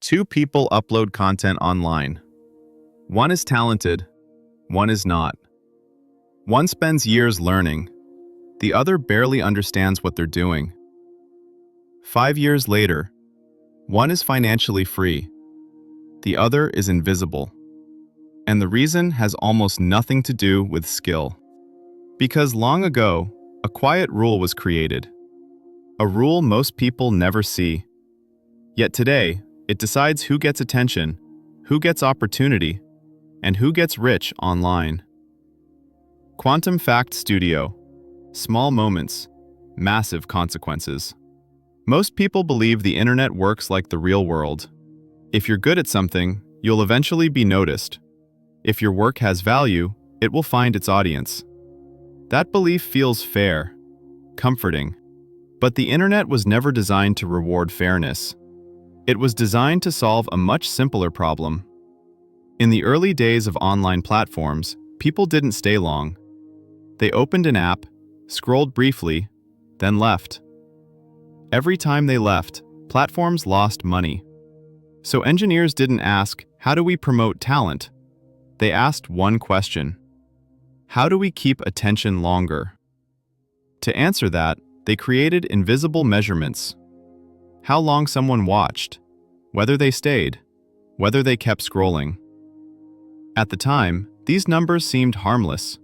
Two people upload content online. One is talented, one is not. One spends years learning, the other barely understands what they're doing. 5 years later, one is financially free, the other is invisible. And the reason has almost nothing to do with skill. Because long ago, a quiet rule was created. A rule most people never see. Yet today, it decides who gets attention, who gets opportunity, and who gets rich online. Quantum Fact Studio. Small moments, massive consequences. Most people believe the internet works like the real world. If you're good at something, you'll eventually be noticed. If your work has value, it will find its audience. That belief feels fair, comforting. But the internet was never designed to reward fairness. It was designed to solve a much simpler problem. In the early days of online platforms, people didn't stay long. They opened an app, scrolled briefly, then left. Every time they left, platforms lost money. So engineers didn't ask, how do we promote talent? They asked one question: how do we keep attention longer? To answer that, they created invisible measurements. How long someone watched, whether they stayed, whether they kept scrolling. At the time, these numbers seemed harmless,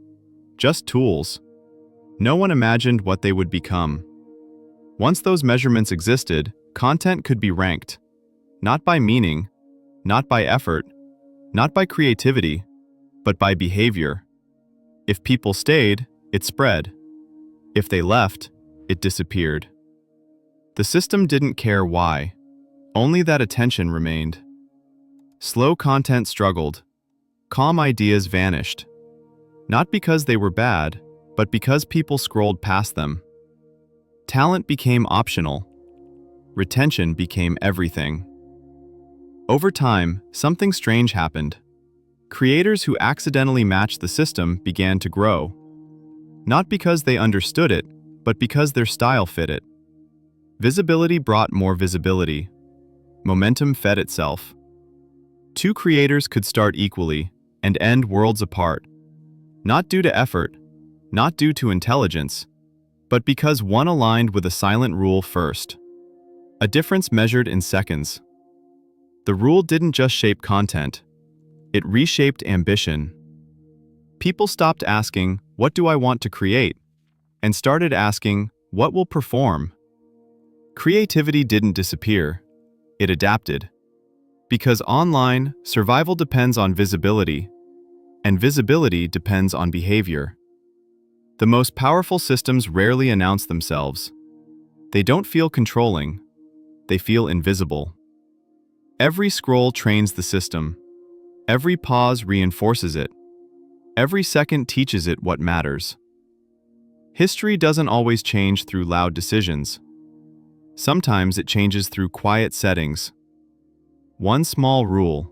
just tools. No one imagined what they would become. Once those measurements existed, content could be ranked, not by meaning, not by effort, not by creativity, but by behavior. If people stayed, it spread. If they left, it disappeared. The system didn't care why, only that attention remained. Slow content struggled. Calm ideas vanished. Not because they were bad, but because people scrolled past them. Talent became optional. Retention became everything. Over time, something strange happened. Creators who accidentally matched the system began to grow. Not because they understood it, but because their style fit it. Visibility brought more visibility. Momentum fed itself. Two creators could start equally and end worlds apart. Not due to effort, not due to intelligence, but because one aligned with a silent rule first. A difference measured in seconds. The rule didn't just shape content, it reshaped ambition. People stopped asking, what do I want to create? And started asking, what will perform? Creativity didn't disappear, it adapted. Because online, survival depends on visibility, and visibility depends on behavior. The most powerful systems rarely announce themselves. They don't feel controlling, they feel invisible. Every scroll trains the system. Every pause reinforces it. Every second teaches it what matters. History doesn't always change through loud decisions. Sometimes it changes through quiet settings. One small rule,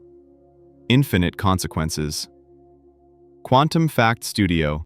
infinite consequences. Quantum Fact Studio.